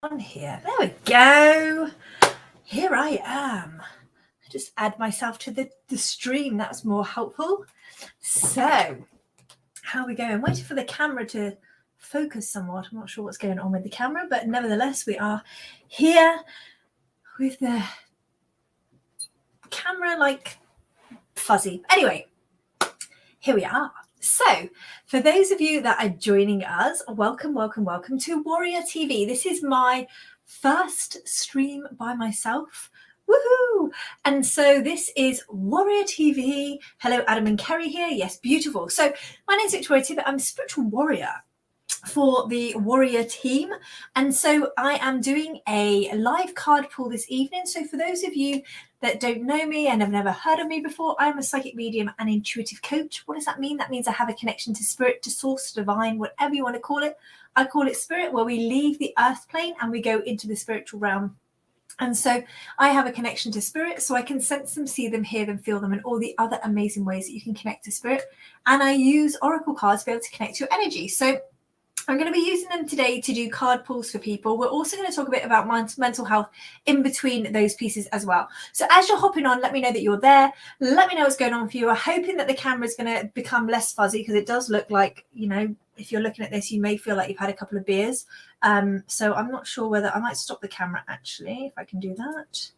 on here. There we go. Here I am. I just add myself to the stream. That's more helpful. So, how are we going? Waiting for the camera to focus somewhat. I'm not sure what's going on with the camera, but nevertheless, we are here with the camera like fuzzy. Anyway, here we are. So, for those of you that are joining us, welcome to Warrior TV. This is my first stream by myself. Woohoo! And so this is Warrior TV. Hello, Adam and Kerry here. Yes, beautiful. So my name's Victoria Tippett. I'm a spiritual warrior for the Warrior team. And so I am doing a live card pull this evening. So for those of you that don't know me and have never heard of me before, I'm a psychic medium and intuitive coach. What does that mean? That means I have a connection to spirit, to source, to divine, whatever you want to call it. I call it spirit, where we leave the earth plane and we go into the spiritual realm. And so I have a connection to spirit, so I can sense them, see them, hear them, feel them, and all the other amazing ways that you can connect to spirit. And I use oracle cards to be able to connect to your energy. So I'm going to be using them today to do card pulls for people. We're also going to talk a bit about mental health in between those pieces as well. So as you're hopping on, let me know that you're there. Let me know what's going on for you. I'm hoping that the camera is going to become less fuzzy, because it does look like, you know, if you're looking at this, you may feel like you've had a couple of beers. So I'm not sure whether I might stop the camera, actually, if I can do that.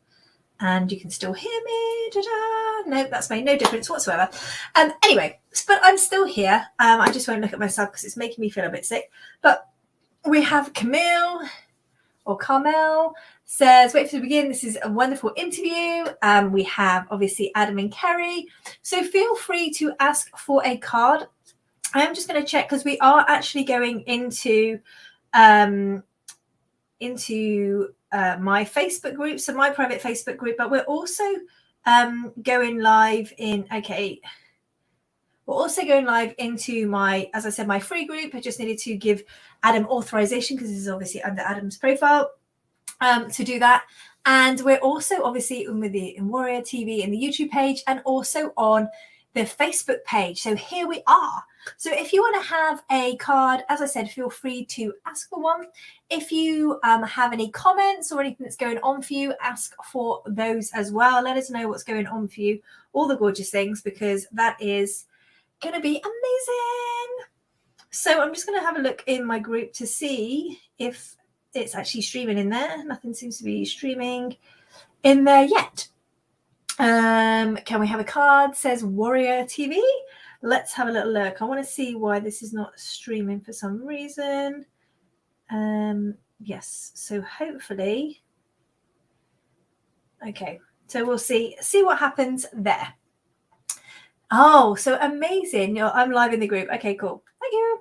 And you can still hear me. Da-da. No, that's made no difference whatsoever. Anyway, but I'm still here. I just won't look at myself because it's making me feel a bit sick. But we have Camille, or Carmel, says, wait for the begin. This is a wonderful interview. We have, obviously, Adam and Kerry. So feel free to ask for a card. I am just going to check, because we are actually going into my Facebook group, so my private Facebook group, but we're also going live into my, as I said, my free group. I just needed to give Adam authorization, because this is obviously under Adam's profile, to do that. And we're also obviously in Warrior TV in the YouTube page, and also on the Facebook page. So here we are. So if you want to have a card, as I said, feel free to ask for one. If you have any comments or anything that's going on for you, ask for those as well. Let us know what's going on for you, all the gorgeous things, because that is going to be amazing. So I'm just going to have a look in my group to see if it's actually streaming in there. Nothing seems to be streaming in there yet. Can we have a card? Says Warrior TV. Let's have a little look. I want to see why this is not streaming for some reason. Yes, so hopefully. Okay, so we'll see what happens there. Oh, so amazing. I'm live in the group. Okay, cool. Thank you.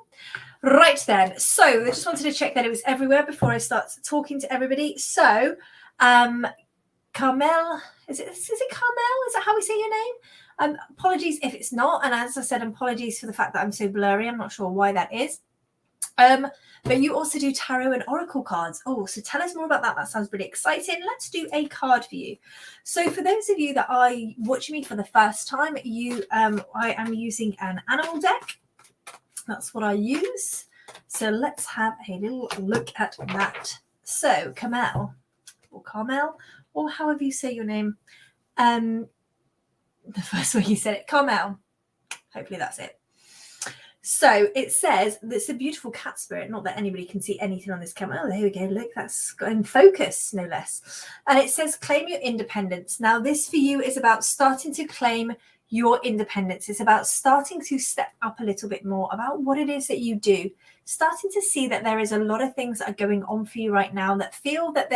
Right then. So I just wanted to check that it was everywhere before I start talking to everybody. So, Carmel, is it Carmel? Is that how we say your name? Apologies if it's not. And as I said, apologies for the fact that I'm so blurry. I'm not sure why that is. But you also do tarot and oracle cards. Oh, so tell us more about that. That sounds really exciting. Let's do a card for you. So for those of you that are watching me for the first time, I am using an animal deck. That's what I use. So let's have a little look at that. So Carmel, or however you say your name. The first way you said it, Carmel. Hopefully that's it. So it says it's a beautiful cat spirit. Not that anybody can see anything on this camera. Oh, there we go. Look, that's in focus, no less. And it says claim your independence. Now, this for you is about starting to claim your independence. It's about starting to step up a little bit more about what it is that you do. Starting to see that there is a lot of things that are going on for you right now that feel that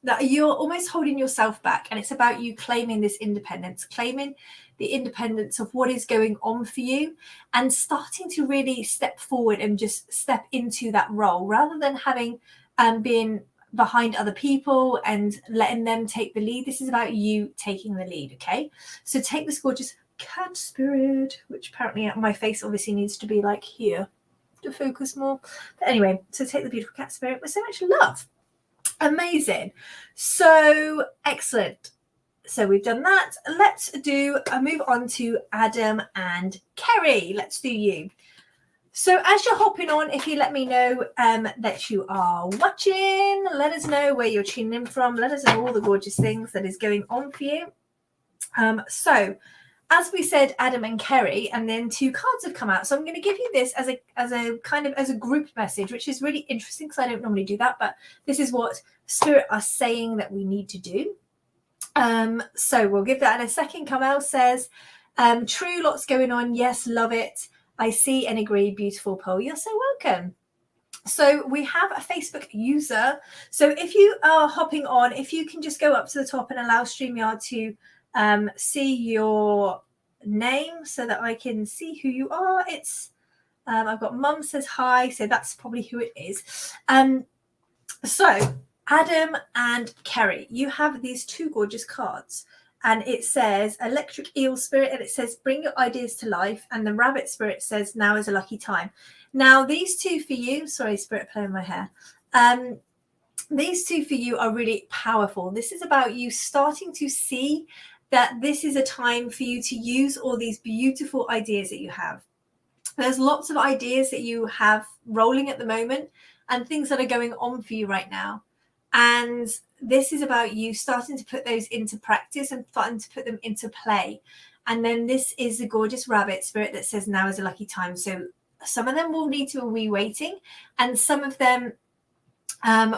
that you're almost holding yourself back. And it's about you claiming this independence, claiming the independence of what is going on for you, and starting to really step forward and just step into that role, rather than having being behind other people and letting them take the lead. This is about you taking the lead. Okay, so take this gorgeous cat spirit, which apparently my face obviously needs to be like here to focus more. But anyway, so take the beautiful cat spirit with so much love. Amazing. So excellent. So we've done that. Let's move on to Adam and Kerry. Let's do you. So as you're hopping on, if you let me know that you are watching, let us know where you're tuning in from. Let us know all the gorgeous things that is going on for you. So as we said, Adam and Kerry, and then 2 cards have come out. So I'm going to give you this as a group message, which is really interesting because I don't normally do that, but this is what Spirit are saying that we need to do. So we'll give that in a second. Kamel says, true, lots going on. Yes, love it. I see and agree. Beautiful poll. You're so welcome. So we have a Facebook user. So if you are hopping on, if you can just go up to the top and allow StreamYard to see your name so that I can see who you are. It's I've got Mum says hi, so that's probably who it is. So Adam and Kerry, you have these 2 gorgeous cards, and it says Electric Eel Spirit, and it says bring your ideas to life, and the Rabbit Spirit says now is a lucky time. Now these 2 for you, sorry, Spirit playing my hair. These 2 for you are really powerful. This is about you starting to see that this is a time for you to use all these beautiful ideas that you have. There's lots of ideas that you have rolling at the moment and things that are going on for you right now. And this is about you starting to put those into practice and starting to put them into play. And then this is the gorgeous Rabbit Spirit that says now is a lucky time. So some of them will need to be waiting, and some of them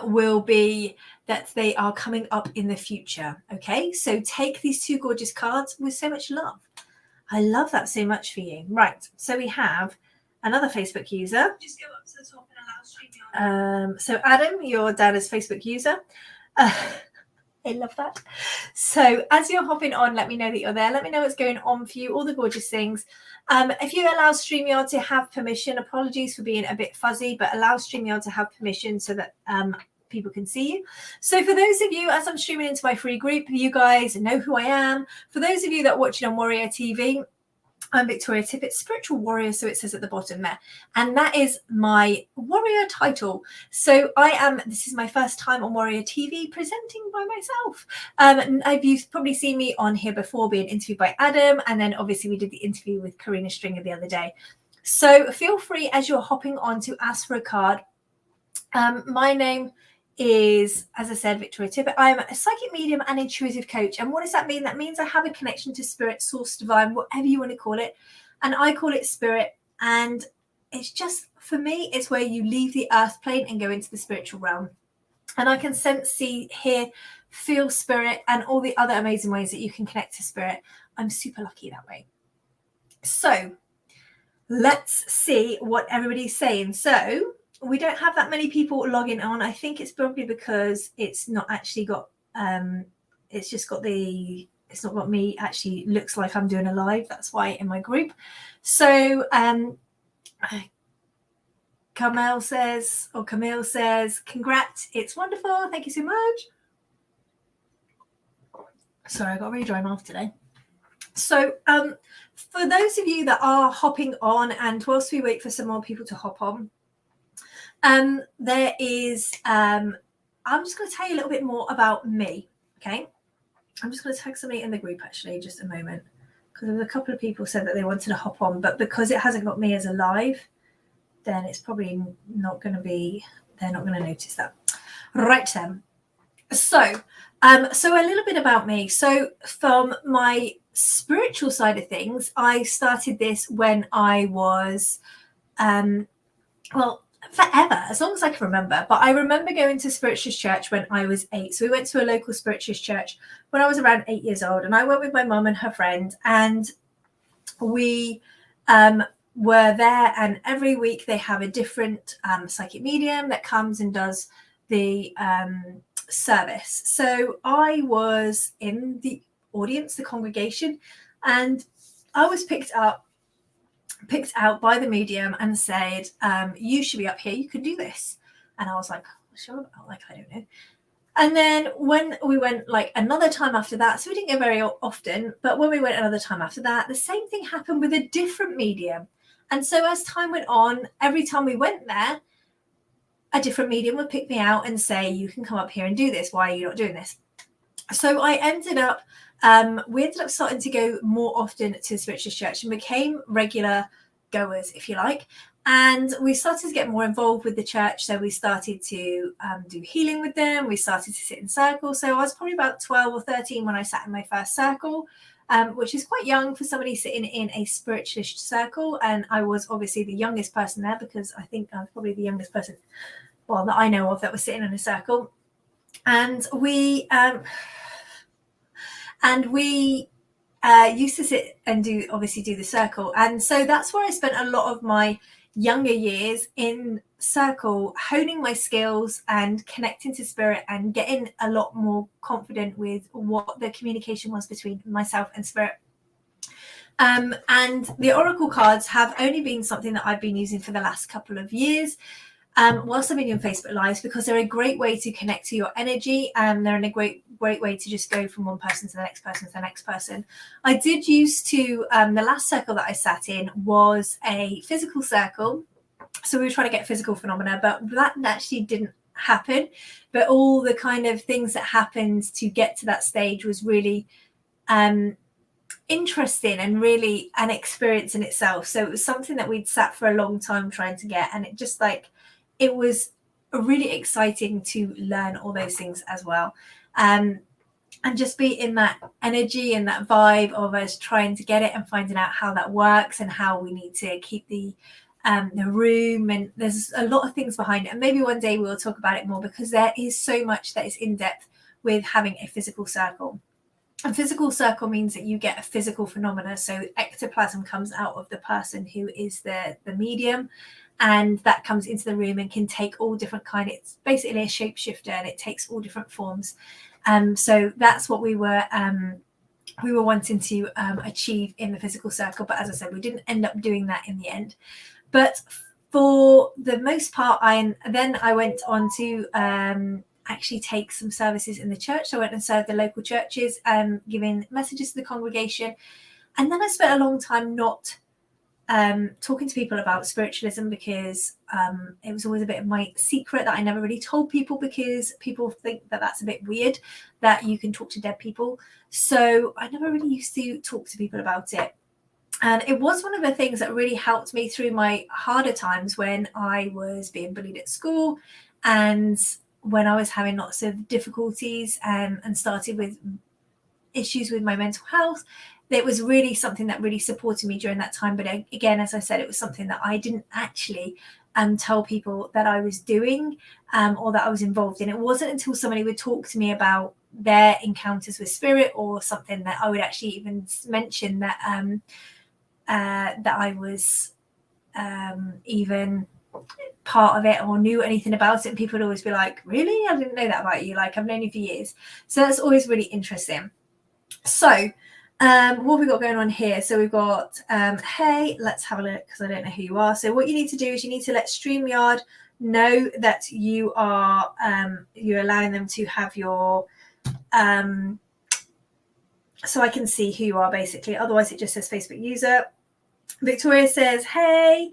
will be that they are coming up in the future. Okay, so take these 2 gorgeous cards with so much love. I love that so much for you. Right, so we have another Facebook user. Just go up to the top and allow StreamYard. So Adam, your dad is Facebook user. I love that. So as you're hopping on, let me know that you're there. Let me know what's going on for you, all the gorgeous things. If you allow StreamYard to have permission, apologies for being a bit fuzzy, but allow StreamYard to have permission so that people can see you. So for those of you, as I'm streaming into my free group, you guys know who I am. For those of you that are watching on Warrior TV, I'm Victoria Tippett, spiritual warrior, so it says at the bottom there. And that is my warrior title. So this is my first time on Warrior TV presenting by myself. You've probably seen me on here before being interviewed by Adam. And then obviously we did the interview with Karina Stringer the other day. So feel free as you're hopping on to ask for a card. My name is, as I said, Victoria Tippett. I am a psychic medium and intuitive coach. And what does that mean? That means I have a connection to spirit, source, divine, whatever you want to call it. And I call it spirit. And it's just, for me, it's where you leave the earth plane and go into the spiritual realm. And I can sense, see, hear, feel spirit and all the other amazing ways that you can connect to spirit. I'm super lucky that way. So let's see what everybody's saying. So we don't have that many people logging on. I think it's probably because it's not actually got it's not got me actually looks like I'm doing a live. That's why in my group. So Camille says, congrats, it's wonderful, thank you so much. Sorry, I got a really dry mouth today. So for those of you that are hopping on, and whilst we wait for some more people to hop on, there is I'm just going to tell you a little bit more about me. Okay, I'm just going to tag somebody in the group actually, just a moment, because there was a couple of people said that they wanted to hop on, but because it hasn't got me as a live, then it's probably not going to be, they're not going to notice that. Right then. So a little bit about me. So from my spiritual side of things, I started this when I was forever, as long as I can remember. But I remember going to Spiritualist Church when I was 8. So we went to a local Spiritualist Church when I was around 8 years old. And I went with my mum and her friend. And we were there. And every week they have a different psychic medium that comes and does the service. So I was in the audience, the congregation, and I was picked out by the medium and said, you should be up here, you could do this. And I was like, sure, like, I don't know. And then when we went like another time after that, so we didn't go very often, but when we went another time after that, the same thing happened with a different medium. And so as time went on, every time we went there, a different medium would pick me out and say, you can come up here and do this. Why are you not doing this? So I ended up, we ended up starting to go more often to the Spiritualist Church and became regular goers, if you like. And we started to get more involved with the church. So we started to do healing with them. We started to sit in circles. So I was probably about 12 or 13 when I sat in my first circle, which is quite young for somebody sitting in a spiritualist circle. And I was obviously the youngest person there, because I think I was probably the youngest person, well, that I know of, that was sitting in a circle. And we used to sit and do the circle. And so that's where I spent a lot of my younger years in circle, honing my skills and connecting to spirit and getting a lot more confident with what the communication was between myself and spirit. And the oracle cards have only been something that I've been using for the last couple of years, whilst I've been doing Facebook Lives, because they're a great way to connect to your energy, and they're in a great way to just go from one person to the next person to the next person. I did used to, the last circle that I sat in was a physical circle. So we were trying to get physical phenomena, but that actually didn't happen. But all the kind of things that happened to get to that stage was really interesting and really an experience in itself. So it was something that we'd sat for a long time trying to get, and it was really exciting to learn all those things as well, and just be in that energy and that vibe of us trying to get it and finding out how that works and how we need to keep the room. And there's a lot of things behind it, and maybe one day we'll talk about it more, because there is so much that is in depth with having a physical circle. A physical circle means that you get a physical phenomena. So ectoplasm comes out of the person who is the medium, and that comes into the room and can take all different kinds. It's basically a shapeshifter, and it takes all different forms. So that's what we were wanting to achieve in the physical circle. But as I said, we didn't end up doing that in the end. But for the most part, I went on to actually take some services in the church. So I went and served the local churches, giving messages to the congregation. And then I spent a long time not talking to people about spiritualism, because it was always a bit of my secret that I never really told people, because people think that that's a bit weird, that you can talk to dead people. So I never really used to talk to people about it. And it was one of the things that really helped me through my harder times when I was being bullied at school, and when I was having lots of difficulties and started with issues with my mental health. It was really something that really supported me during that time. But again, as I said, it was something that I didn't actually tell people that I was doing, or that I was involved in. It wasn't until somebody would talk to me about their encounters with spirit or something that I would actually even mention that that I was even part of it or knew anything about it. And people would always be like, really? I didn't know that about you. Like, I've known you for years. So that's always really interesting. So what have we got going on here? So we've got, hey, let's have a look, because I don't know who you are. So what you need to do is you need to let StreamYard know that you are you're allowing them to have your so I can see who you are, basically. Otherwise it just says Facebook user. Victoria says, hey.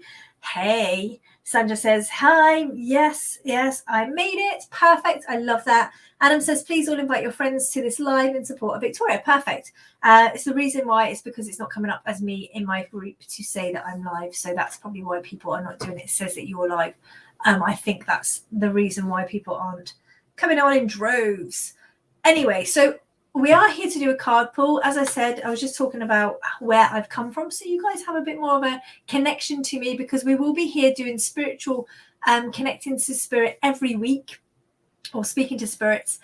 Sandra says, hi. Yes, I made it. Perfect. I love that. Adam says, please all invite your friends to this live in support of Victoria. Perfect. It's the reason why, it's because it's not coming up as me in my group to say that I'm live. So that's probably why people are not doing it. It says that you're live. I think that's the reason why people aren't coming on in droves. Anyway, so we are here to do a card pull. As I said, I was just talking about where I've come from, so you guys have a bit more of a connection to me, because we will be here doing spiritual, connecting to spirit every week, or speaking to spirits.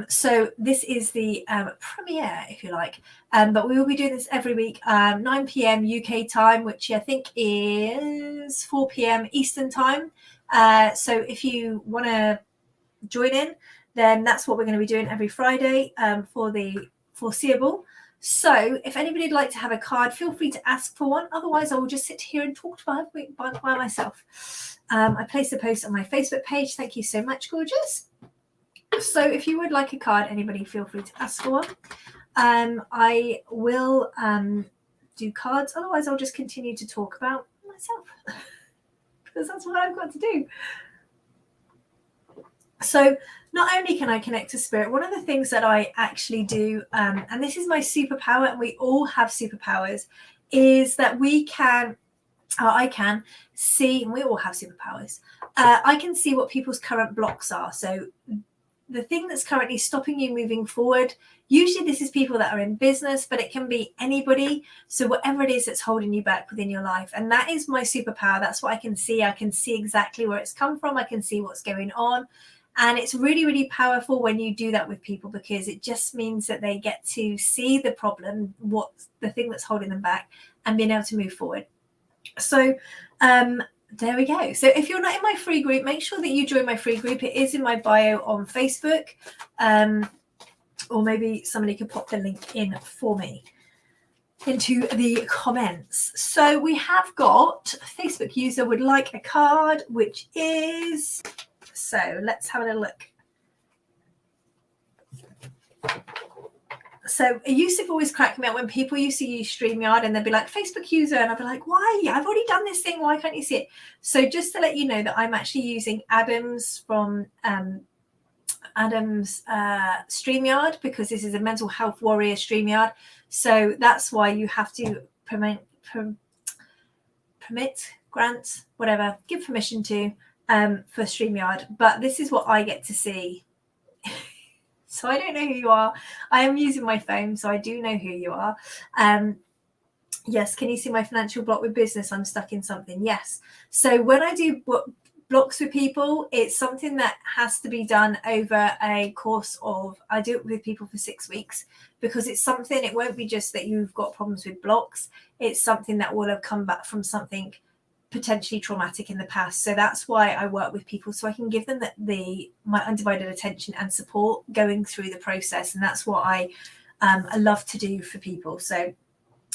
So this is the premiere, if you like. But we will be doing this every week, 9 p.m. UK time, which I think is 4 p.m. Eastern time. So if you want to join in, then that's what we're going to be doing every Friday for the foreseeable. So if anybody would like to have a card, feel free to ask for one. Otherwise, I will just sit here and talk by myself. I placed a post on my Facebook page. Thank you so much, gorgeous. So if you would like a card, anybody feel free to ask for one. I will do cards. Otherwise, I'll just continue to talk about myself because that's what I've got to do. So not only can I connect to spirit, one of the things that I actually do, and this is my superpower, and we all have superpowers, is that we can I can see, and we all have superpowers. I can see what people's current blocks are. So the thing that's currently stopping you moving forward, usually this is people that are in business, but it can be anybody. So whatever it is that's holding you back within your life. And that is my superpower. That's what I can see. I can see exactly where it's come from. I can see what's going on. And it's really, really powerful when you do that with people, because it just means that they get to see the problem, what's the thing that's holding them back, and being able to move forward. So there we go. So if you're not in my free group, make sure that you join my free group. It is in my bio on Facebook, or maybe somebody could pop the link in for me into the comments. So we have got Facebook user would like a card, which is, so let's have a little look. So it used to always crack me up when people used to use StreamYard and they'd be like, Facebook user, and I'd be like, why? I've already done this thing. Why can't you see it? So just to let you know that I'm actually using Adam's from Adam's StreamYard, because this is a mental health warrior StreamYard. So that's why you have to grant, whatever, give permission to for StreamYard. But this is what I get to see. So I don't know who you are. I am using my phone, so I do know who you are. Yes, can you see my financial block with business? I'm stuck in something. Yes. So when I do blocks with people, it's something that has to be done over a course of, I do it with people for 6 weeks, because it's something, it won't be just that you've got problems with blocks. It's something that will have come back from something potentially traumatic in the past. So that's why I work with people, so I can give them my undivided attention and support going through the process. And that's what I love to do for people. So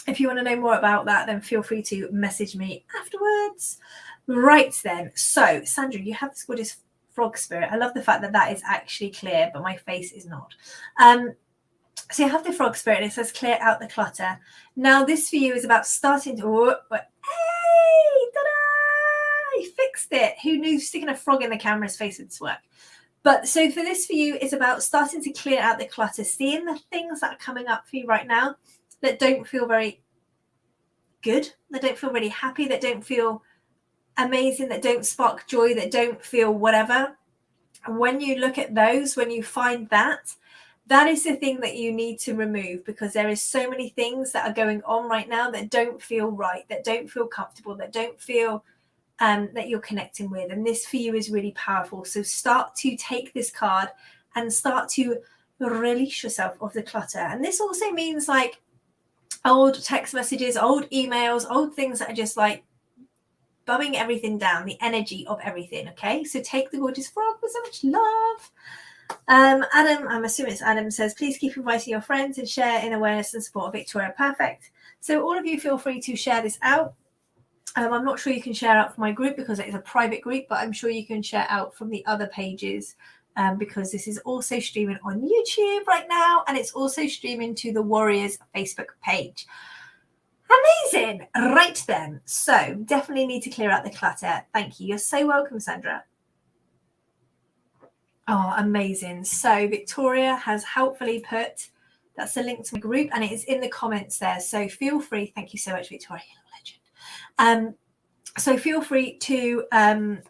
if you want to know more about that, then feel free to message me afterwards. Right then. So Sandra, you have this gorgeous frog spirit. I love the fact that that is actually clear, but my face is not. So you have the frog spirit, and it says clear out the clutter. Now this for you is about starting to, hey, ta-da! You fixed it. Who knew sticking a frog in the camera's face would work? But so for this for you is about starting to clear out the clutter, seeing the things that are coming up for you right now that don't feel very good, that don't feel really happy, that don't feel amazing, that don't spark joy, that don't feel whatever. And when you look at those, when you find that, that is the thing that you need to remove, because there is so many things that are going on right now that don't feel right, that don't feel comfortable, that don't feel that you're connecting with. And this for you is really powerful. So start to take this card and start to release yourself of the clutter. And this also means like old text messages, old emails, old things that are just like bumming everything down, the energy of everything. Okay, so take the gorgeous frog with so much love. Adam, I'm assuming it's Adam, says please keep inviting your friends and share in awareness and support of Victoria. Perfect. So all of you feel free to share this out. I'm not sure you can share out from my group because it is a private group, but I'm sure you can share out from the other pages, because this is also streaming on YouTube right now, and it's also streaming to the Warriors Facebook page. Amazing. Right then. So definitely need to clear out the clutter. Thank you. You're so welcome, Sandra. Oh, amazing. So Victoria has helpfully put, that's a link to my group, and it is in the comments there. So feel free. Thank you so much, Victoria. Legend. So feel free to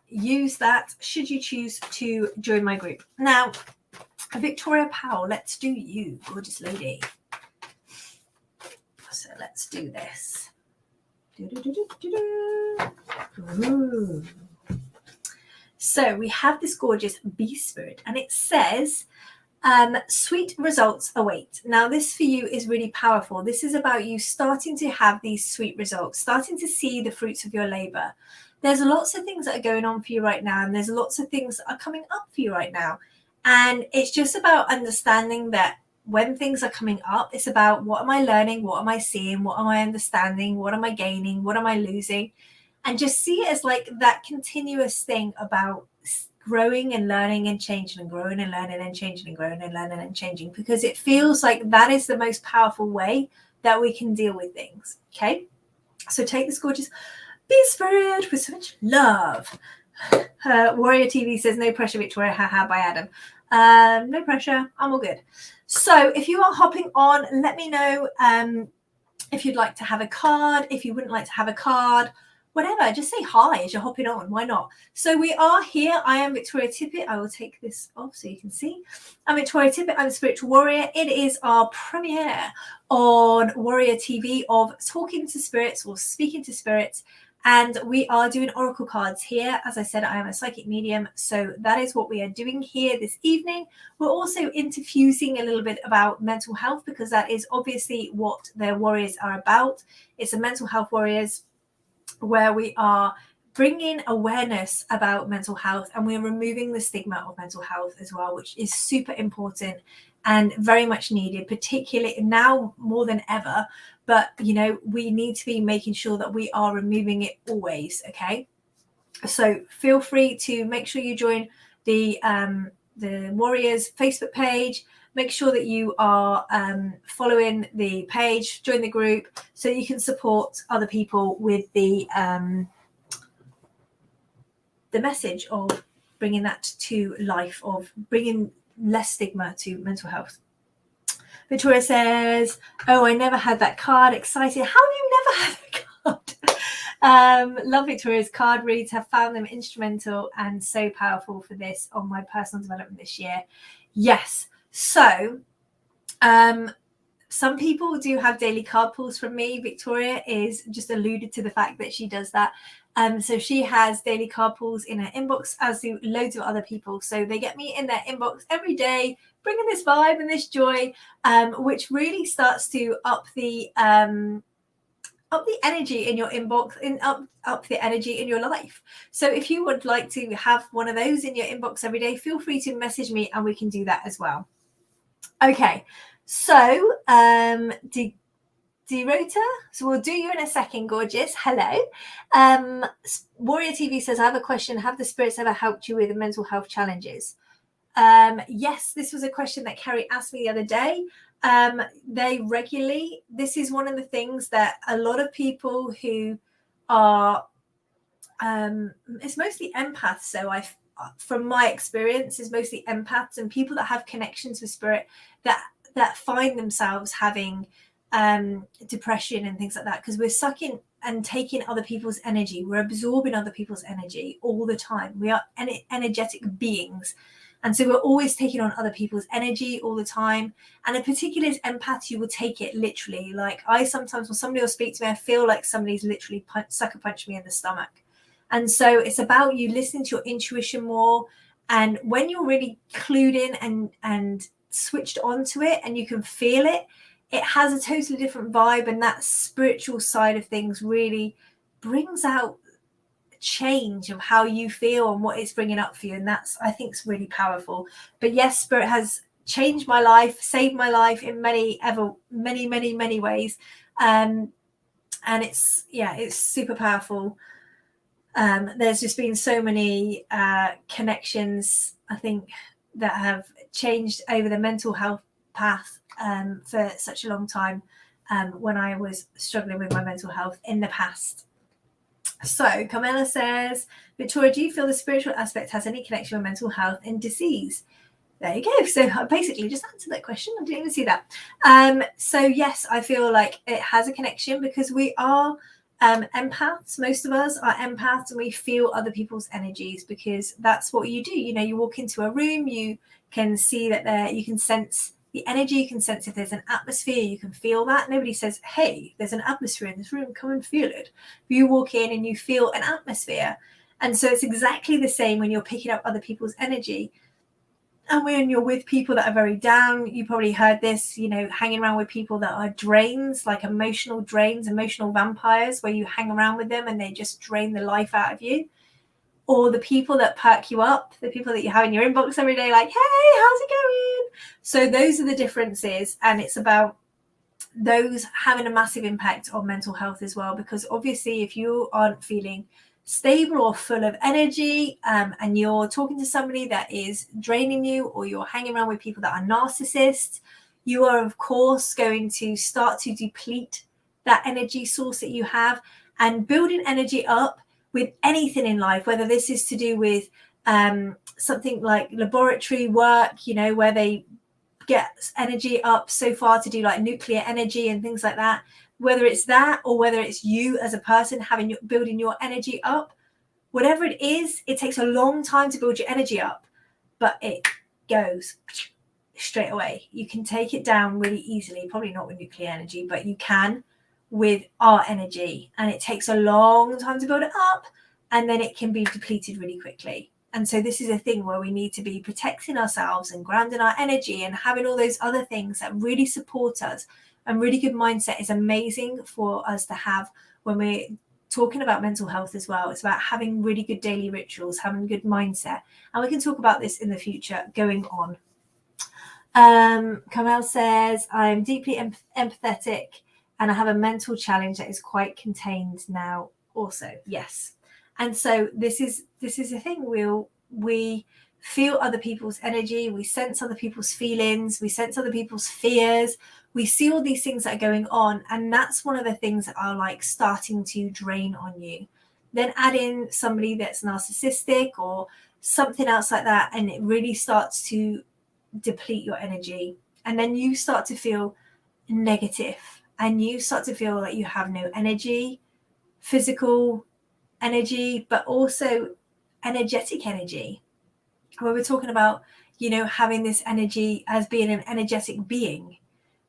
use that should you choose to join my group. Now, Victoria Powell, let's do you, gorgeous lady. So let's do this. Ooh. So we have this gorgeous bee spirit, and it says, sweet results await. Now this for you is really powerful. This is about you starting to have these sweet results, starting to see the fruits of your labor. There's lots of things that are going on for you right now, and there's lots of things that are coming up for you right now. And it's just about understanding that when things are coming up, it's about what am I learning? What am I seeing? What am I understanding? What am I gaining? What am I losing? And just see it as like that continuous thing about growing and learning and changing, and growing and learning and changing, and growing and learning and changing, because it feels like that is the most powerful way that we can deal with things. Okay, so take this gorgeous bee spirit with so much love. Warrior TV says no pressure, Victoria. Haha, by Adam. No pressure, I'm all good. So if you are hopping on, let me know if you'd like to have a card, if you wouldn't like to have a card, whatever, just say hi as you're hopping on. Why not? So we are here. I am Victoria Tippett. I will take this off so you can see. I'm Victoria Tippett. I'm a spiritual warrior. It is our premiere on Warrior TV of talking to spirits or speaking to spirits. And we are doing oracle cards here. As I said, I am a psychic medium. So that is what we are doing here this evening. We're also interfusing a little bit about mental health because that is obviously what their warriors are about. It's a mental health warriors where we are bringing awareness about mental health and we're removing the stigma of mental health as well, which is super important and very much needed, particularly now more than ever. But, you know, we need to be making sure that we are removing it always. Okay. So feel free to make sure you join the Warriors Facebook page. Make sure that you are following the page, join the group so you can support other people with the message of bringing that to life, of bringing less stigma to mental health. Victoria says, oh, I never had that card. Excited. How have you never had a card? Love Victoria's card reads. Have found them instrumental and so powerful for this on my personal development this year. Yes. So some people do have daily card pulls from me. Victoria is just alluded to the fact that she does that. So she has daily card pulls in her inbox, as do loads of other people. So they get me in their inbox every day, bringing this vibe and this joy, which really starts to up the energy in your inbox, and up the energy in your life. So if you would like to have one of those in your inbox every day, feel free to message me and we can do that as well. Okay, so Rota, so we'll do you in a second, gorgeous. Hello. Warrior TV says, I have a question. Have the spirits ever helped you with mental health challenges? Yes, this was a question that Kerry asked me the other day. They regularly, this is one of the things that a lot of people who are, it's mostly empaths. So from my experience, is mostly empaths and people that have connections with spirit that find themselves having depression and things like that, because we're sucking and taking other people's energy. We're absorbing other people's energy all the time. We are energetic beings. And so we're always taking on other people's energy all the time. And in particular, as empath, you will take it literally. Like I sometimes, when somebody will speak to me, I feel like somebody's literally sucker punched me in the stomach. And so it's about you listening to your intuition more. And when you're really clued in and switched onto it and you can feel it, it has a totally different vibe. And that spiritual side of things really brings out change of how you feel and what it's bringing up for you. And that's, I think, is really powerful. But yes, spirit has changed my life, saved my life in many ways. And it's super powerful. There's just been so many connections, I think, that have changed over the mental health path for such a long time when I was struggling with my mental health in the past. So Carmela says, Victoria, do you feel the spiritual aspect has any connection with mental health and disease? There you go. So I basically just answered that question. I didn't even see that. So yes, I feel like it has a connection because we are empaths. Most of us are empaths and we feel other people's energies because that's what you do. You know, you walk into a room, you can see that you can sense the energy, you can sense if there's an atmosphere, you can feel that. Nobody says, hey, there's an atmosphere in this room, come and feel it. You walk in and you feel an atmosphere. And so it's exactly the same when you're picking up other people's energy. And when you're with people that are very down, you probably heard this, you know, hanging around with people that are drains, like emotional drains, emotional vampires, where you hang around with them and they just drain the life out of you. Or the people that perk you up, the people that you have in your inbox every day, like, hey, how's it going? So those are the differences. And it's about those having a massive impact on mental health as well. Because obviously, if you aren't feeling stable or full of energy and you're talking to somebody that is draining you, or you're hanging around with people that are narcissists, you are, of course, going to start to deplete that energy source that you have. And building energy up with anything in life, whether this is to do with something like laboratory work, you know, where they get energy up so far to do like nuclear energy and things like that, whether it's that or whether it's you as a person building your energy up, whatever it is, it takes a long time to build your energy up, but it goes straight away. You can take it down really easily, probably not with nuclear energy, but you can with our energy, and it takes a long time to build it up, and then it can be depleted really quickly. And so this is a thing where we need to be protecting ourselves and grounding our energy and having all those other things that really support us. And really good mindset is amazing for us to have when we're talking about mental health as well. It's about having really good daily rituals, having good mindset. And we can talk about this in the future going on. Kamel says, I'm deeply empathetic and I have a mental challenge that is quite contained now also. Yes. And so this is a thing. We feel other people's energy. We sense other people's feelings. We sense other people's fears. We see all these things that are going on. And that's one of the things that are like starting to drain on you. Then add in somebody that's narcissistic or something else like that, and it really starts to deplete your energy. And then you start to feel negative, and you start to feel like you have no energy, physical energy, but also energetic energy. When we're talking about, having this energy as being an energetic being,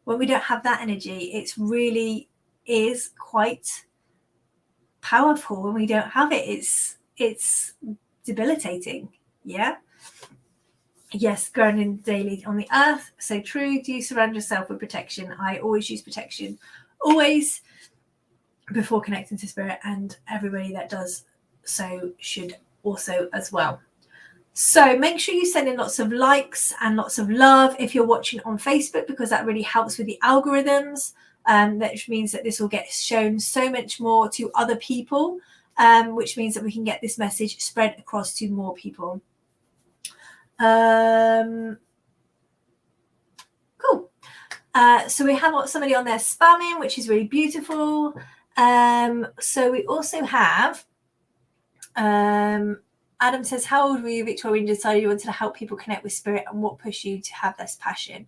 when we don't have that energy, it's really is quite powerful. When we don't have it, it's debilitating. Yeah. Yes, grounding daily on the earth. So true. Do you surround yourself with protection? I always use protection, always, before connecting to spirit, and everybody that does so should also as well. So make sure you send in lots of likes and lots of love if you're watching on Facebook, because that really helps with the algorithms. That means that this will get shown so much more to other people, which means that we can get this message spread across to more people. Cool. So we have somebody on there spamming, which is really beautiful. So we also have Adam says, how old were you, Victoria, when you decided you wanted to help people connect with spirit, and what pushed you to have this passion?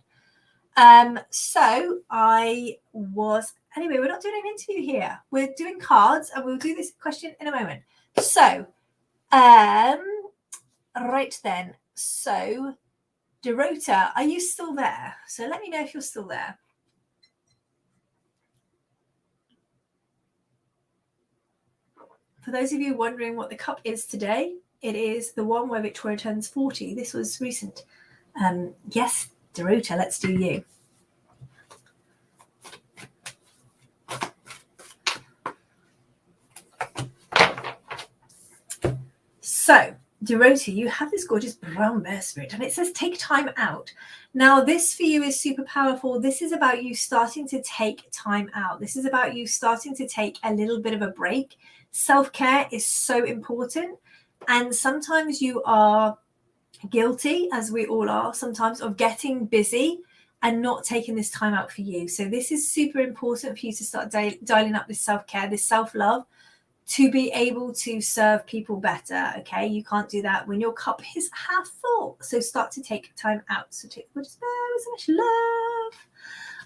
So I was, anyway, we're not doing an interview here. We're doing cards, and we'll do this question in a moment. So, right then. So, Dorota, are you still there? So let me know if you're still there. For those of you wondering what the cup is today, it is the one where Victoria turns 40. This was recent. Yes, Dorota, let's do you. So, Dorota, you have this gorgeous brown bear spirit, and it says take time out. Now, this for you is super powerful. This is about you starting to take time out. This is about you starting to take a little bit of a break. Self-care is so important. And sometimes you are guilty, as we all are sometimes, of getting busy and not taking this time out for you. So this is super important for you to start dialing up this self-care, this self-love, to be able to serve people better. Okay, you can't do that when your cup is half full. So start to take time out. So take so much love.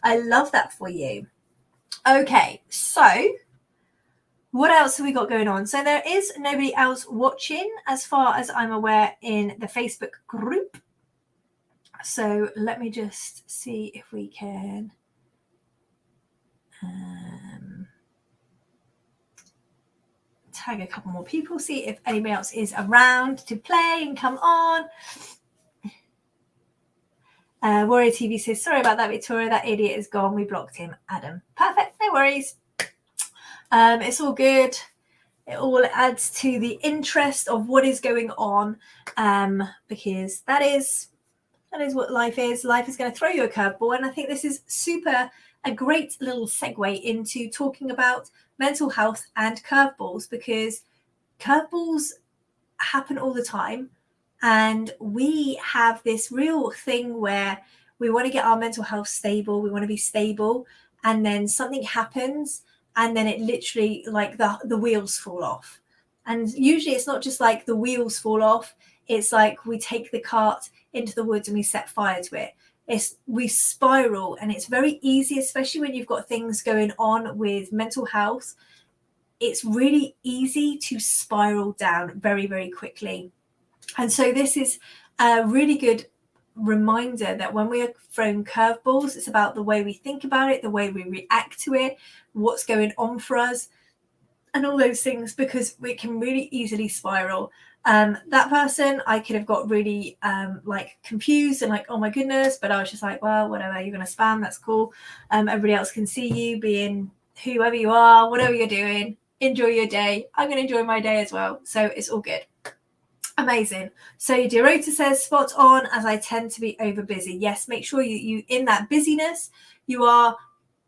I love that for you. Okay, so what else have we got going on? So there is nobody else watching, as far as I'm aware, in the Facebook group. So let me just see if we can tag a couple more people, see if anybody else is around to play and come on. Warrior TV says, sorry about that, Victoria. That idiot is gone. We blocked him. Adam. Perfect. No worries. It's all good. It all adds to the interest of what is going on, because that is what life is. Life is going to throw you a curveball, and I think this is a great little segue into talking about mental health and curveballs, because curveballs happen all the time, and we have this real thing where we want to get our mental health stable. We want to be stable, and then something happens, and then it literally, like, the wheels fall off. And usually it's not just like the wheels fall off. It's like we take the cart into the woods and we set fire to it. we spiral, and it's very easy, especially when you've got things going on with mental health. It's really easy to spiral down very, very quickly. And so this is a really good reminder that when we are thrown curveballs, it's about the way we think about it, the way we react to it, what's going on for us, and all those things, because we can really easily spiral. That person, I could have got really like confused and like, oh my goodness, but I was just like, well, whatever, you're going to spam, that's cool. Everybody else can see you being whoever you are, whatever you're doing. Enjoy your day. I'm going to enjoy my day as well. So it's all good. Amazing. So Dorota says, spot on, as I tend to be over busy. Yes, make sure you in that busyness, you are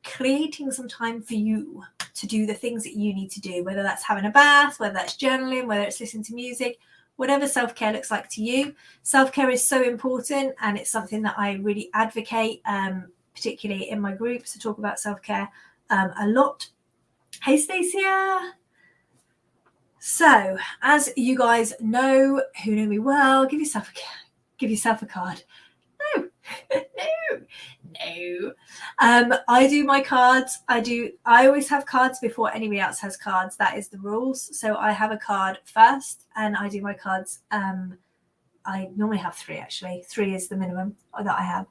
creating some time for you to do the things that you need to do, whether that's having a bath, whether that's journaling, whether it's listening to music, whatever self-care looks like to you. Self-care is so important, and it's something that I really advocate, particularly in my groups, to talk about self-care a lot. Hey, Stacia. So, as you guys know, who know me well, give yourself a card. No. I do my cards. I always have cards before anybody else has cards. That is the rules. So I have a card first, and I do my cards. I normally have 3, actually. 3 is the minimum that I have.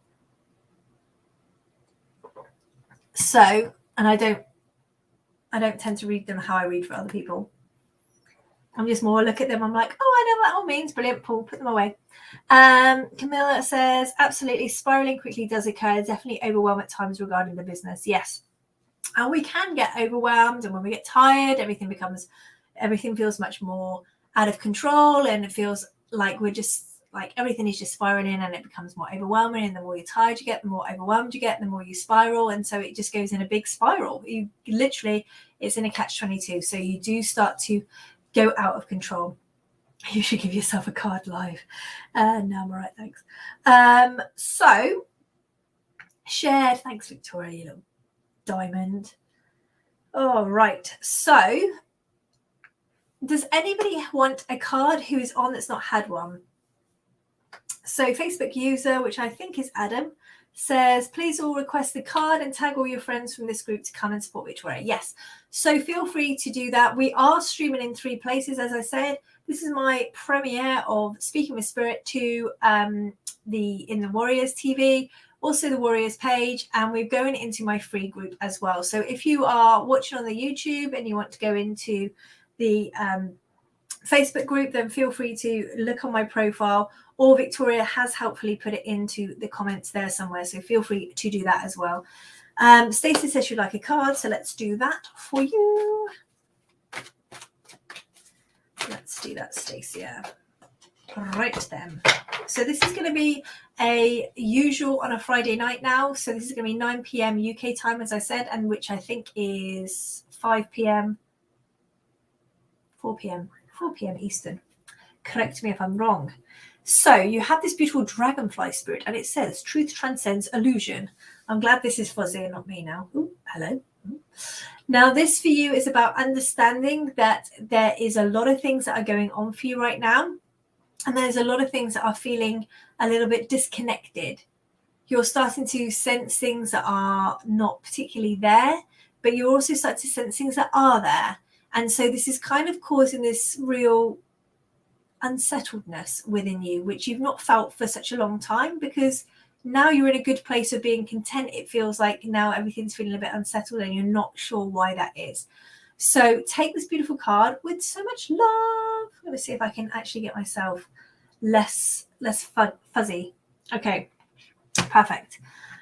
So, and I don't tend to read them how I read for other people. I'm just more look at them. I'm like, oh, I know what that all means. Brilliant, Paul. Put them away. Camilla says, absolutely, spiraling quickly does occur. Definitely overwhelm at times regarding the business. Yes, and we can get overwhelmed, and when we get tired, everything feels much more out of control, and it feels like we're just like everything is just spiraling, and it becomes more overwhelming. And the more you're tired you get, the more overwhelmed you get, the more you spiral, and so it just goes in a big spiral. You literally, it's in a catch-22. So you do start to go out of control. You should give yourself a card live. No, I'm all right, thanks. So shared, thanks Victoria, you little diamond. All right, so does anybody want a card who is on that's not had one? So Facebook user, which I think is Adam, says, please all request the card and tag all your friends from this group to come and support Victoria. Yes, so feel free to do that. We are streaming in 3 places, as I said. This is my premiere of Speaking with Spirit to in the Warriors TV, also the Warriors page, and we're going into my free group as well. So if you are watching on the YouTube and you want to go into the Facebook group, then feel free to look on my profile, or Victoria has helpfully put it into the comments there somewhere, so feel free to do that as well. Stacey says she'd like a card, so let's do that for you. Let's do that, Stacey. Right then. So this is going to be a usual on a Friday night now. So this is going to be 9 p.m. UK time, as I said, and which I think is 5 p.m. 4 p.m. Eastern. Correct me if I'm wrong. So you have this beautiful dragonfly spirit, and it says truth transcends illusion. I'm glad this is fuzzy and not me now. Ooh, hello. Now this for you is about understanding that there is a lot of things that are going on for you right now, and there's a lot of things that are feeling a little bit disconnected. You're starting to sense things that are not particularly there, but you also start to sense things that are there. And so this is kind of causing this real unsettledness within you, which you've not felt for such a long time, because now you're in a good place of being content. It feels like now everything's feeling a bit unsettled and you're not sure why that is. So take this beautiful card with so much love. I'm going to see if I can actually get myself less fuzzy. Okay, perfect.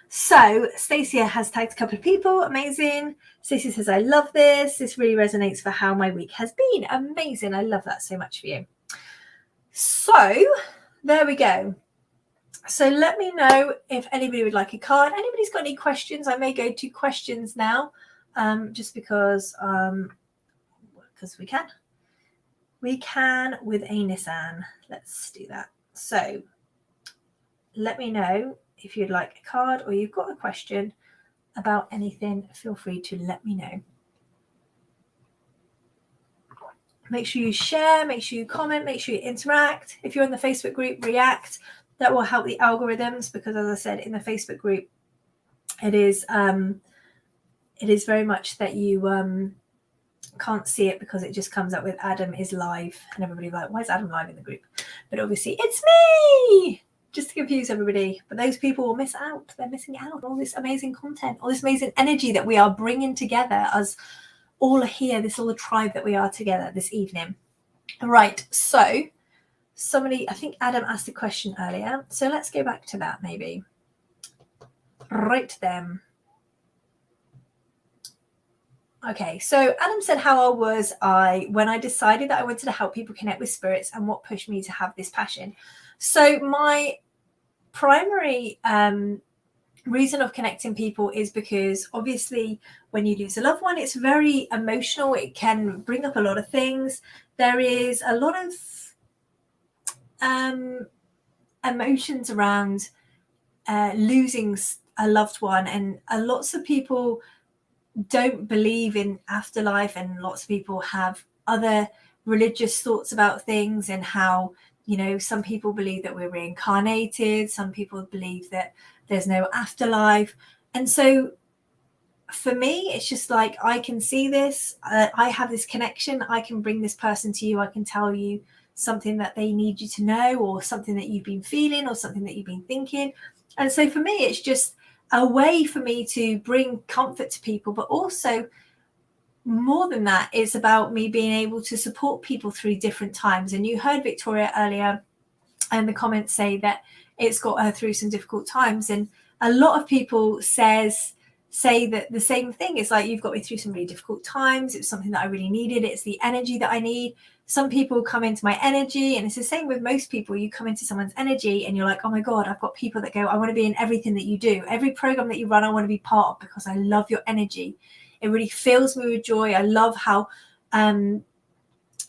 So Stacia has tagged a couple of people. Amazing. Stacey says, I love this. This really resonates for how my week has been. Amazing. I love that so much for you. So there we go. So let me know if anybody would like a card. Anybody's got any questions? I may go to questions now, just because we can. We can with a Nissan. Let's do that. So let me know if you'd like a card or you've got a question about anything. Feel free to let me know. Make sure you share, make sure you comment, make sure you interact. If you're in the Facebook group, react. that will help the algorithms, because as I said in the Facebook group, it is very much that you can't see it because it just comes up with Adam is live, and everybody's like, why is Adam live in the group? But obviously it's me, just to confuse everybody. But those people will miss out. They're missing out on all this amazing content, all this amazing energy that we are bringing together as all are here, this little tribe that we are together this evening. Right, so somebody, I think Adam asked a question earlier, so let's go back to that maybe. Right then. Okay, so Adam said, how old was I when I decided that I wanted to help people connect with spirits, and what pushed me to have this passion? So my primary reason of connecting people is because obviously when you lose a loved one, it's very emotional. It can bring up a lot of things. There is a lot of emotions around losing a loved one, and lots of people don't believe in afterlife, and lots of people have other religious thoughts about things, and how, you know, some people believe that we're reincarnated, some people believe that there's no afterlife. And so for me, it's just like, I can see this, I have this connection, I can bring this person to you, I can tell you something that they need you to know, or something that you've been feeling, or something that you've been thinking. And so for me, it's just a way for me to bring comfort to people, but also more than that, it's about me being able to support people through different times. And you heard Victoria earlier in the comments say that it's got her through some difficult times, and a lot of people say that the same thing. It's like, you've got me through some really difficult times, it's something that I really needed, it's the energy that I need. Some people come into my energy, and it's the same with most people. You come into someone's energy and you're like, oh my God, I've got people that go, I want to be in everything that you do. Every program that you run, I want to be part of, because I love your energy. It really fills me with joy. I love how, you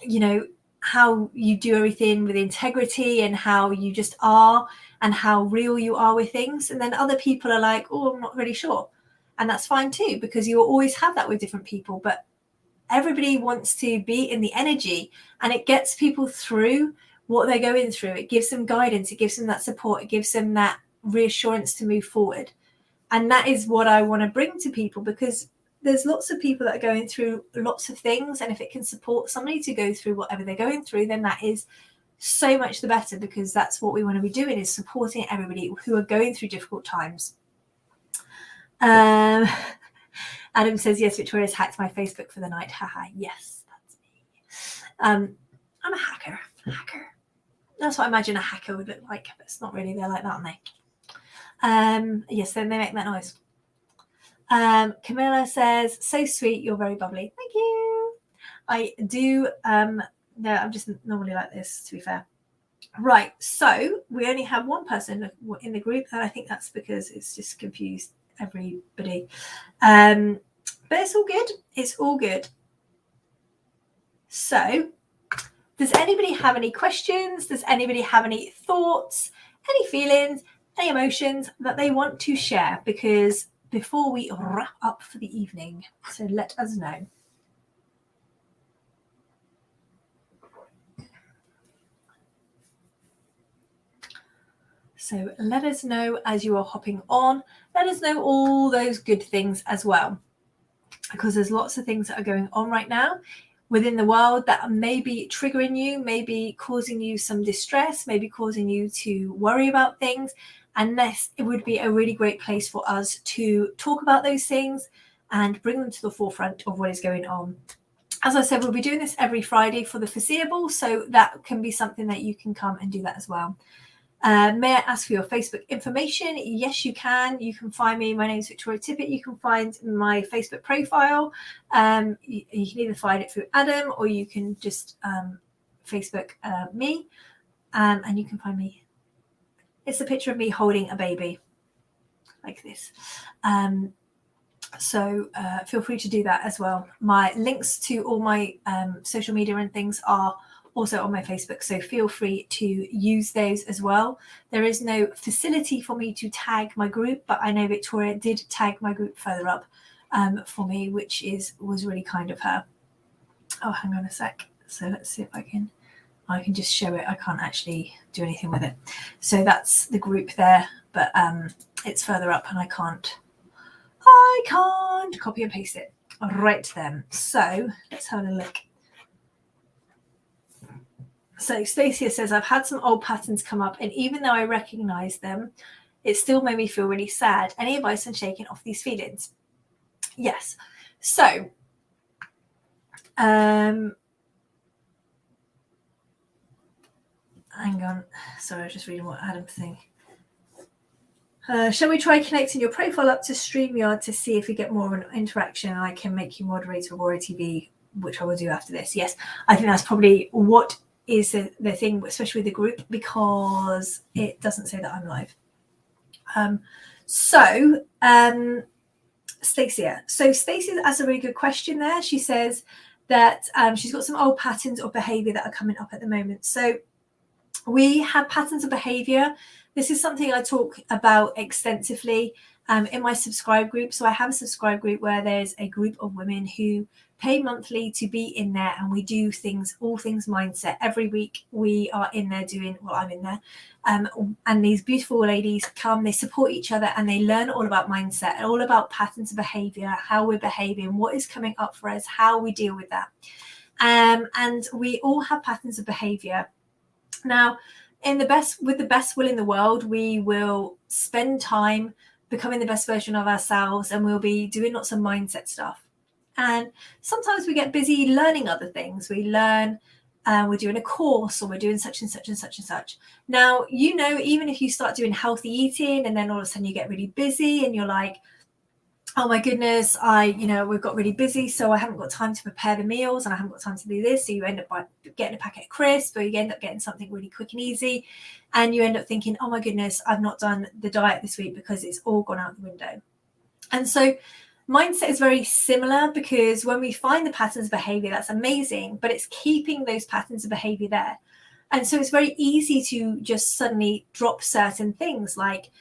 know, how you do everything with integrity, and how you just are, and how real you are with things. And then other people are like, oh, I'm not really sure. And that's fine too, because you will always have that with different people. But everybody wants to be in the energy, and it gets people through what they're going through. It gives them guidance, it gives them that support, it gives them that reassurance to move forward. And that is what I want to bring to people, because there's lots of people that are going through lots of things, and if it can support somebody to go through whatever they're going through, then that is so much the better, because that's what we want to be doing, is supporting everybody who are going through difficult times. Adam says, yes, Victoria's hacked my Facebook for the night. Haha, yes, that's me. I'm a hacker. That's what I imagine a hacker would look like, but it's not really. They're like that, aren't they? Yes, then they make that noise. Camilla says, so sweet, you're very bubbly. Thank you. I do. No, I'm just normally like this, to be fair. Right, so we only have one person in the group, and I think that's because it's just confused everybody. But it's all good. It's all good. So, does anybody have any questions? Does anybody have any thoughts, any feelings, any emotions that they want to share? Because before we wrap up for the evening, so let us know. So let us know as you are hopping on. Let us know all those good things as well, because there's lots of things that are going on right now within the world that may be triggering you, maybe causing you some distress, maybe causing you to worry about things. And this, it would be a really great place for us to talk about those things and bring them to the forefront of what is going on. As I said, we'll be doing this every Friday for the foreseeable, so that can be something that you can come and do that as well. May I ask for your Facebook information? Yes, you can. You can find me. My name is Victoria Tippett. You can find my Facebook profile. You can either find it through Adam, or you can just Facebook me, and you can find me. It's a picture of me holding a baby like this. So feel free to do that as well. My links to all my social media and things are also on my Facebook, so feel free to use those as well. There is no facility for me to tag my group, but I know Victoria did tag my group further up for me, which was really kind of her. Oh, hang on a sec. So let's see if I can I can just show it. I can't actually do anything with it. So that's the group there, but it's further up and I can't copy and paste it. Right then. So let's have a look. So Stacia says, I've had some old patterns come up, and even though I recognize them, it still made me feel really sad. Any advice on shaking off these feelings? Yes. So hang on. Sorry, I was just reading what Adam's saying. Shall we try connecting your profile up to StreamYard to see if we get more of an interaction and I can make you moderator of Warrior TV, which I will do after this? Yes, I think that's probably what is the thing, especially with the group, because it doesn't say that I'm live. Stacia. So Stacia has a really good question there. She says that she's got some old patterns of behavior that are coming up at the moment. So we have patterns of behavior. This is something I talk about extensively in my subscribe group. So I have a subscribe group where there's a group of women who pay monthly to be in there, and we do things, all things mindset. Every week we are in there doing, well, I'm in there, and these beautiful ladies come, they support each other, and they learn all about mindset, all about patterns of behavior, how we're behaving, what is coming up for us, how we deal with that. And we all have patterns of behavior. Now, with the best will in the world, we will spend time becoming the best version of ourselves, and we'll be doing lots of mindset stuff. And sometimes we get busy learning other things. We learn, we're doing a course, or we're doing such and such and such and such. Now, even if you start doing healthy eating and then all of a sudden you get really busy and you're like, oh my goodness, we've got really busy, so I haven't got time to prepare the meals and I haven't got time to do this. So you end up by getting a packet of crisps, or you end up getting something really quick and easy. And you end up thinking, oh my goodness, I've not done the diet this week because it's all gone out the window. And so mindset is very similar, because when we find the patterns of behavior, that's amazing, but it's keeping those patterns of behavior there. And so it's very easy to just suddenly drop certain things, like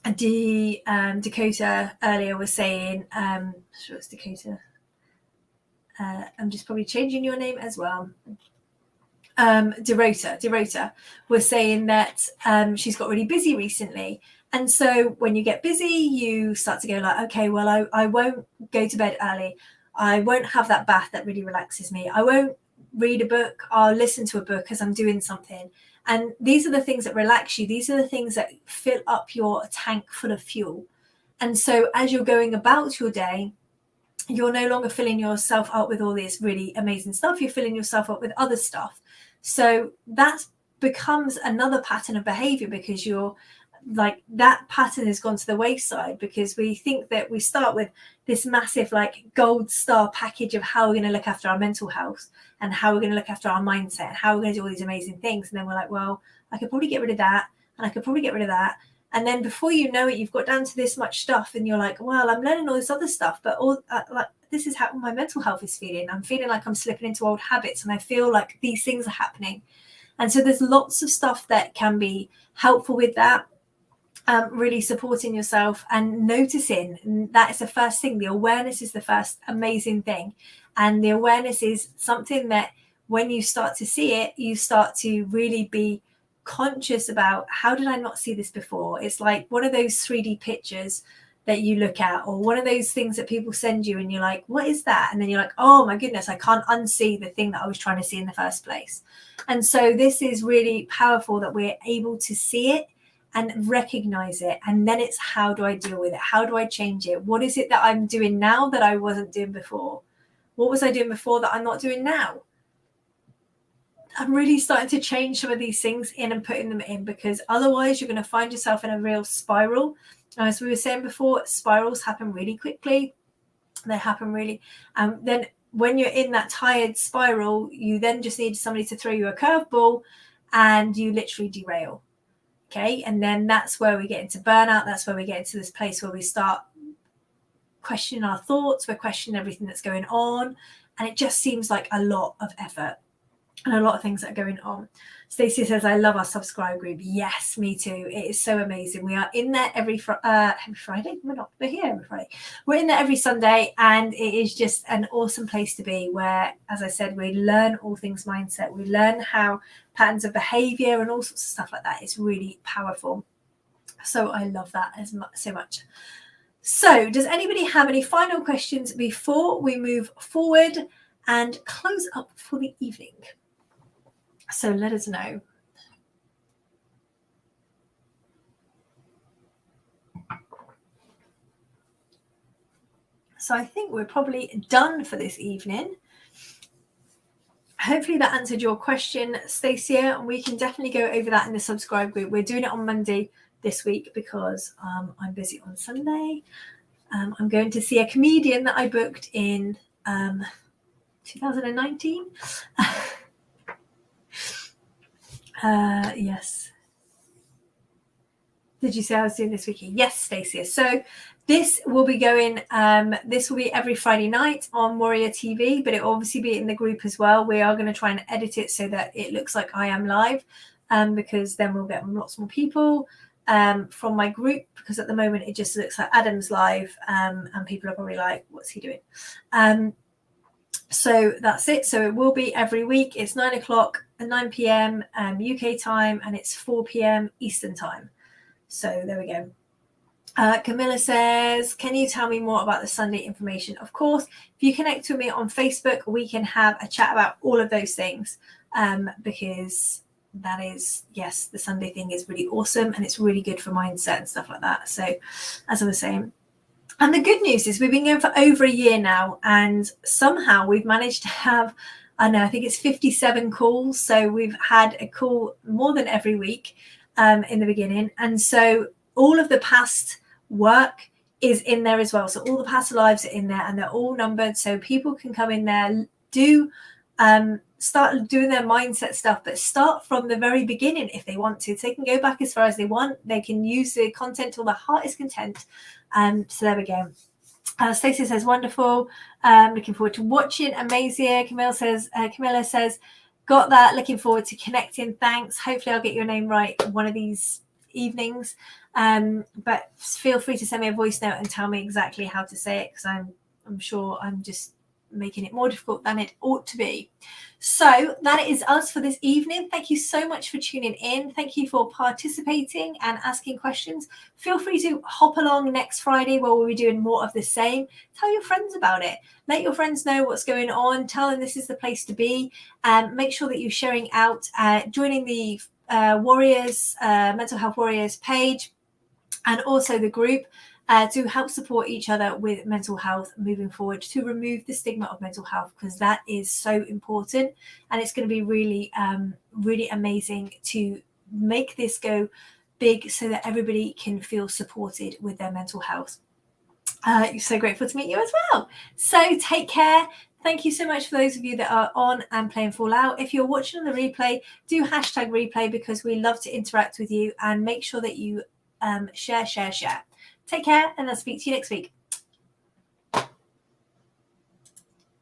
Dakota earlier was saying, sure it's Dakota. I'm just probably changing your name as well. Derota was saying that she's got really busy recently. And so when you get busy, you start to go like, okay, well, I won't go to bed early. I won't have that bath that really relaxes me. I won't read a book. I'll listen to a book as I'm doing something. And these are the things that relax you. These are the things that fill up your tank full of fuel. And so as you're going about your day, you're no longer filling yourself up with all this really amazing stuff. You're filling yourself up with other stuff. So that becomes another pattern of behavior, because you're like, that pattern has gone to the wayside, because we think that we start with this massive like gold star package of how we're going to look after our mental health and how we're going to look after our mindset and how we're going to do all these amazing things. And then we're like, well, I could probably get rid of that, and I could probably get rid of that. And then before you know it, you've got down to this much stuff, and you're like, well, I'm learning all this other stuff, but this is how my mental health is feeling. I'm feeling like I'm slipping into old habits, and I feel like these things are happening. And so there's lots of stuff that can be helpful with that. Really supporting yourself and noticing. That is the first thing. The awareness is the first amazing thing. And the awareness is something that when you start to see it, you start to really be conscious about, how did I not see this before? It's like one of those 3D pictures that you look at, or one of those things that people send you and you're like, what is that? And then you're like, oh my goodness, I can't unsee the thing that I was trying to see in the first place. And so this is really powerful, that we're able to see it and recognize it. And then it's, how do I deal with it? How do I change it? What is it that I'm doing now that I wasn't doing before? What was I doing before that I'm not doing now? I'm really starting to change some of these things in and putting them in, because otherwise you're going to find yourself in a real spiral. As we were saying before, spirals happen really quickly. They happen really. Then when you're in that tired spiral, you then just need somebody to throw you a curveball and you literally derail. Okay. And then that's where we get into burnout. That's where we get into this place where we start questioning our thoughts. We're questioning everything that's going on. And it just seems like a lot of effort. and a lot of things that are going on. Stacey says, I love our subscribe group. Yes, me too. It is so amazing. We are in there every Friday. We're here every Friday. We're in there every Sunday, and it is just an awesome place to be where, as I said, we learn all things mindset. We learn how patterns of behavior and all sorts of stuff like that. It's really powerful. So I love that so much. So does anybody have any final questions before we move forward and close up for the evening? So let us know. So I think we're probably done for this evening. Hopefully that answered your question, Stacia, and we can definitely go over that in the subscribe group. We're doing it on Monday this week because I'm busy on Sunday. I'm going to see a comedian that I booked in 2019. Yes. Did you say I was doing this weekend? Yes, Stacia. So this will be going, this will be every Friday night on Warrior TV, but it will obviously be in the group as well. We are going to try and edit it so that it looks like I am live, because then we'll get lots more people from my group, because at the moment it just looks like Adam's live, and people are probably like, what's he doing? So that's it. So it will be every week. It's 9 o'clock and 9 p.m. UK time, and it's 4 p.m. Eastern time. So there we go. Camilla says, can you tell me more about the Sunday information? Of course, if you connect with me on Facebook, we can have a chat about all of those things, because that is, yes, the Sunday thing is really awesome, and it's really good for mindset and stuff like that. So as I was saying, and the good news is we've been going for over a year now, and somehow we've managed to have, I think it's 57 calls. So we've had a call more than every week in the beginning. And so all of the past work is in there as well. So all the past lives are in there, and they're all numbered. So people can come in there, start doing their mindset stuff, but start from the very beginning if they want to. So they can go back as far as they want. They can use the content till their heart is content. So there we go. Stacey says, wonderful. Looking forward to watching. Amazing. Camilla says, got that. Looking forward to connecting. Thanks. Hopefully I'll get your name right one of these evenings. But feel free to send me a voice note and tell me exactly how to say it, because I'm sure I'm just making it more difficult than it ought to be. So that is us for this evening. Thank you so much for tuning in. Thank you for participating and asking questions. Feel free to hop along next Friday where we'll be doing more of the same. Tell your friends about it. Let your friends know what's going on. Tell them this is the place to be. Make sure that you're sharing out, joining the Mental Health Warriors page, and also the group, to help support each other with mental health moving forward, to remove the stigma of mental health, because that is so important. And it's going to be really, really amazing to make this go big so that everybody can feel supported with their mental health. So grateful to meet you as well. So take care. Thank you so much for those of you that are on and playing Fallout. If you're watching on the replay, do hashtag replay, because we love to interact with you, and make sure that you share. Take care, and I'll speak to you next week.